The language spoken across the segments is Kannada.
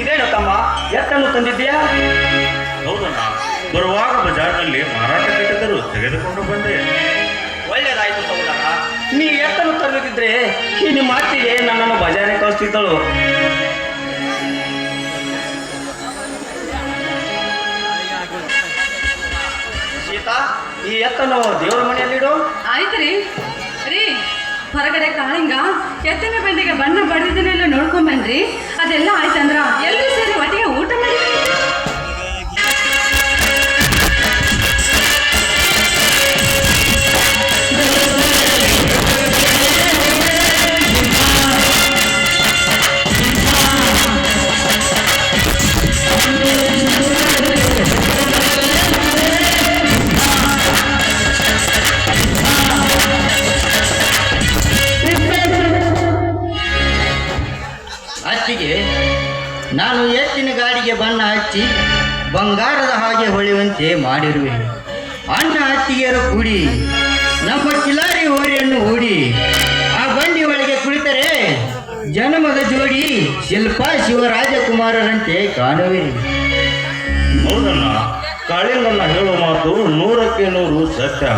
ಇದೇನು ತಮ್ಮ ಎತ್ತನ್ನು ತಂದಿದ್ದೀಯಾ? ಹೌದಣ್ಣ, ಬರುವಾಗ ಬಜಾರ್ನಲ್ಲಿ ಮಾರಾಟಕ್ಕಿಟ್ಟಿದ್ದರು, ತೆಗೆದುಕೊಂಡು ಬಂದೆ. ಒಳ್ಳೇದಾಯ್ತು ಸಹೋದರ. ನೀ ಎತ್ತನ್ನು ತರದಿದ್ರೆ ಈ ನಿಮ್ಮ ಅತ್ತಿಗೆ ನನ್ನನ್ನು ಬಜಾರಿಗೆ ಕಳಿಸ್ತಿದ್ದಳು. ಸೀತಾ, ಈ ಎತ್ತನ್ನು ದೇವರ ಮನೆಯಲ್ಲಿಡು. ಆಯ್ತು ರೀ. ರೀ, ಹೊರಗಡೆ ಕಾಳಿಂಗ ಎತ್ತನ ಬಂಡಿಗೆ ಬಣ್ಣ ಬಡಿದನ್ನೆಲ್ಲ ನೋಡ್ಕೊಂಬನ್ರಿ. ಅದೆಲ್ಲ ಆಯ್ತಂದ್ರ ಎಲ್ಲರೂ ಸೇರಿ ಒಟ್ಟಿಗೆ ಊಟ ಮಾಡಿ. ನಾನು ಎತ್ತಿನ ಗಾಡಿಗೆ ಬಣ್ಣ ಹಚ್ಚಿ ಬಂಗಾರದ ಹಾಗೆ ಹೊಳೆಯುವಂತೆ ಮಾಡಿರುವೆ. ಅಣ್ಣ ಅತ್ತಿಗೆಯರು ಕೂಡಿ ನಮ್ಮ ಕಿಲಾರಿ ಹೋರಿಯನ್ನು ಹೂಡಿ ಆ ಬಂಡಿ ಒಳಗೆ ಕುಳಿತರೆ ಜನ್ಮದ ಜೋಡಿ ಶಿಲ್ಪ ಶಿವರಾಜಕುಮಾರರಂತೆ ಕಾಣುವೆ. ಹೌದಣ್ಣ, ಕಾಳಿಂಗಣ್ಣ ಹೇಳುವ ಮಾತು 100ಕ್ಕೆ 100 ಸತ್ಯ.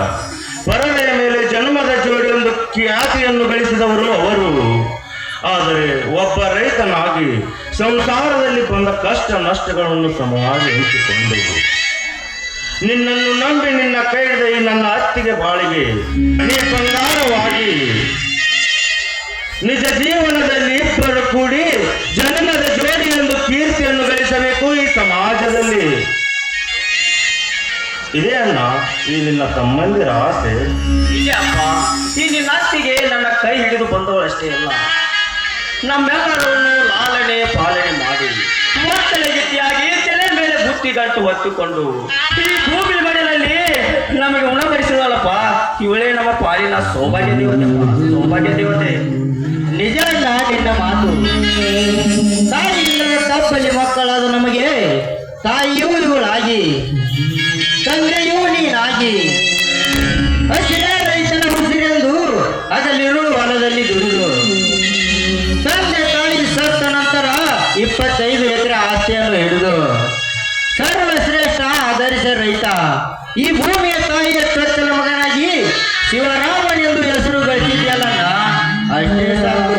ಪರದೆಯ ಮೇಲೆ ಜನ್ಮದ ಜೋಡಿಯೊಂದು ಖ್ಯಾತಿಯನ್ನು ಗಳಿಸಿದವರು ಅವರು. ಆದರೆ ಒಬ್ಬ ರೈತನಾಗಿ ಸಂಸಾರದಲ್ಲಿ ಬಂದ ಕಷ್ಟ ನಷ್ಟಗಳನ್ನು ಸಮವಾಗಿ ಹಂಚಿಕೊಂಡು ನಿನ್ನನ್ನು ನಂಬಿ ನಿನ್ನ ಕೈ ಹಿಡಿದ ಈ ನನ್ನ ಅತ್ತಿಗೆ ಬಾಳಿಗೆ ನೀ ಬಂಗಾರವಾಗಿ ನಿಜ ಜೀವನದಲ್ಲಿ ಇಬ್ಬರು ಕೂಡಿ ಜನ್ಮದ ಜೋಡಿಯೊಂದು ಕೀರ್ತಿಯನ್ನು ಗಳಿಸಬೇಕು ಈ ಸಮಾಜದಲ್ಲಿ. ಇದೇ ಅಣ್ಣ ಈ ನಿನ್ನ ತಮ್ಮಂದಿರ ಆಸೆ. ಇದೆ ಅಪ್ಪ, ಈ ನಿನ್ನ ಅತ್ತಿಗೆ ನನ್ನ ಕೈ ಹಿಡಿದು ಬಂದವಳಷ್ಟೇ ಅಲ್ಲ, ನಮ್ಮೆಲ್ಲರನ್ನು ಲಾಲನೆ ಪಾಲನೆ ಮಾಡಿ ಮಕ್ಕಳ ಗತಿಯಾಗಿ ತಲೆ ಮೇಲೆ ಬುತ್ತಿಗಂಟು ಹೊತ್ತುಕೊಂಡು ಈ ಭೂಮಿ ಮನೆಯಲ್ಲಿ ನಮಗೆ ಉಣಬಡಿಸಿದಳಪ್ಪ. ಇವಳೇ ನಮ್ಮ ಪಾಲಿನ ಸೌಭಾಗ್ಯ ದೇವತೆ, ಸೌಭಾಗ್ಯ ದೇವತೆ. ನಿಜ ಇಲ್ಲ ನಿನ್ನ ಮಾತು. ತಾಯಿ ಇಲ್ಲದ ತಪ್ಪಲ್ಲಿ ಮಕ್ಕಳಾದ ನಮಗೆ ತಾಯಿಯೂ ಇವಳಾಗಿ ತಂದೆಯೂ ನೀನಾಗಿ ಹಸಿರೇ ರೈತನ ಉಸಿರೆಂದು ಅದಲ್ಲಿರುವ ಹೊಲದಲ್ಲಿ ದುಡಿದು ತಂದೆ ತಾಯಿ ಸತ್ತ ನಂತರ 25 ಎಕರೆ ಆಸ್ತಿಯನ್ನು ಹಿಡಿದು ಸರ್ವಶ್ರೇಷ್ಠ ಆದರ್ಶ ರೈತ ಈ ಭೂಮಿಯ ತಾಯಿಯ ಚೊಚ್ಚಲ ಮಗನಾಗಿ ಶಿವರಾಮನೆಂದು ಹೆಸರು ಗಳಿಸಿದ್ಯಲ್ಲಣ್ಣ, ಅಷ್ಟೇ ಸಾಕು.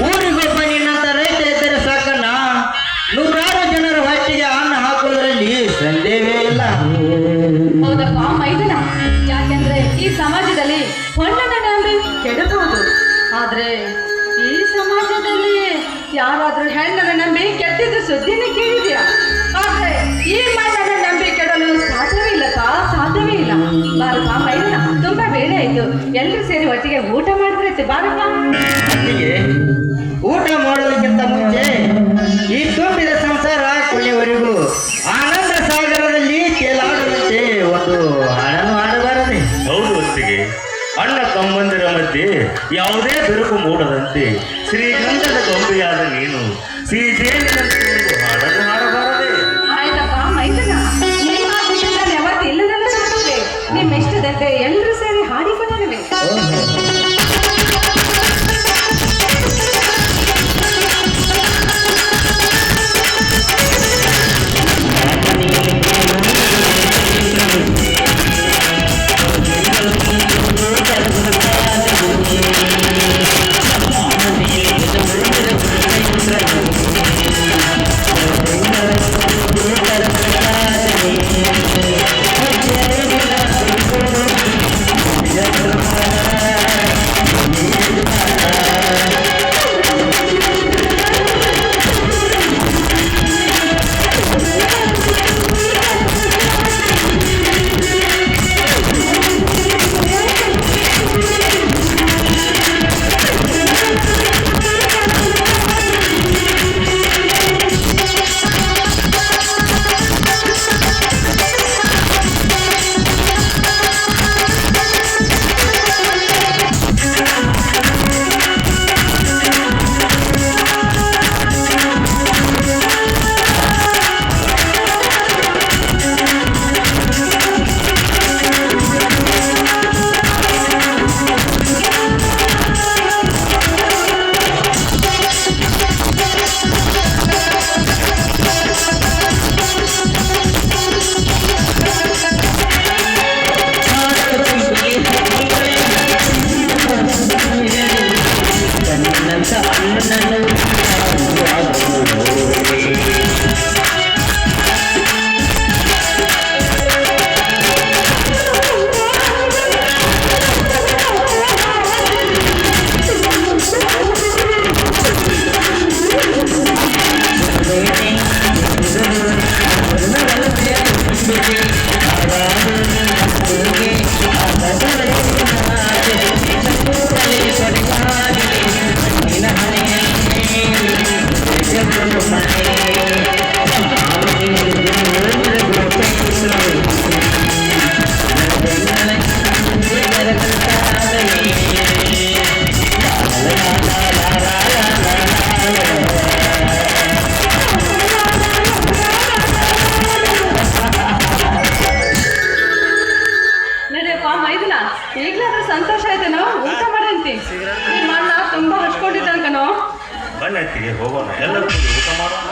ಊರಿಗೊಬ್ಬ ನಿನ್ನಂತ ರೈತ ಇದ್ದರೆ ಸಾಕಣ್ಣ, 100 ಜನರ ಹೊಟ್ಟೆಗೆ ಅನ್ನ ಹಾಕುವುದರಲ್ಲಿ ಸಂದೇಹವೇ ಇಲ್ಲ. ಹೌದಪ್ಪ ಮೈದನ. ಯಾಕೆಂದ್ರೆ ಈ ಸಮಾಜದಲ್ಲಿ ಹೊಣ್ಣನ ನಂಬಿ ಕೆಡಬಹುದು, ಆದ್ರೆ ಈ ಸಮಾಜದಲ್ಲಿ ಯಾರಾದ್ರೂ ಹೆಣ್ಣನ ನಂಬಿ ಕೆಟ್ಟಿದ್ದು ಸುದ್ದಿನೇ ಕೇಳಿದ್ಯಾ? ಆದ್ರೆ ಈ ಮಣ್ಣನ ನಂಬಿ ಕೆಡಲು ಸಾಧ್ಯವೇ ಇಲ್ಲಪ್ಪ, ಸಾಧ್ಯವೇ ಇಲ್ಲ. ಬಾರಪ್ಪ ಮೈದನ, ತುಂಬಾ ಬೇಡ ಆಯ್ತು. ಎಲ್ಲರೂ ಸೇರಿ ಒಟ್ಟಿಗೆ ಊಟ ಮಾಡಿದ್ರೆ ಬಾರಪ್ಪ. ಅಲ್ಲಿಗೆ ಊಟ ಮಾಡೋದಕ್ಕಿಂತ ಮುಂಚೆ ಈ ತುಂಬಿದ ಸಂಸಾರ ಕೊನೆಯವರೆಗೂ ಆನಂದ ಸಾಗರದಲ್ಲಿ ತೇಲಾಡುವಂತೆ ಒಂದು ಹಾಡನ್ನು ಹಾಡಬಾರದೆ. ಹೌದು ಹೊತ್ತಿಗೆ ಅಣ್ಣ ತಮ್ಮಂದಿರ ಮಧ್ಯೆ ಯಾವುದೇ ಬೆರುಕು ಮೂಡದಂತೆ ಶ್ರೀಗಂಧದ ಗೊಂಬೆಯಾದ ನೀನು ಶ್ರೀದೇವಿನಂತೆ ಒಂದು ಹಾಡನ್ನು ಹಾಡಬಾರದೆ. ಆಯ್ತಪ್ಪ ಮೈದನ, ನಿಮ್ಮ ಯಾವತ್ತು ಇಲ್ಲದೆಲ್ಲ ಸಿಗ್ತದೆ. ನಿಮ್ಮ ಇಷ್ಟದಂತೆ ಎಲ್ಲರೂ ಸೇರಿ ಹಾಡಿಕೊಳ್ಳಲಿವೆ. ಸಂತೋಷ ಆಯ್ತೇನೋ ಊಟ ಮಾಡಂತಿ ನಿಮ್ಮ ಅಣ್ಣ ತುಂಬಾ ಹಚ್ಕೊಂಡಿದ್ದಾನ ಕಣೋ ಬನ್ನಿ ಹೋಗೋಣ ಎಲ್ಲರೂ ಕೂಡಿ ಊಟ ಮಾಡೋಣ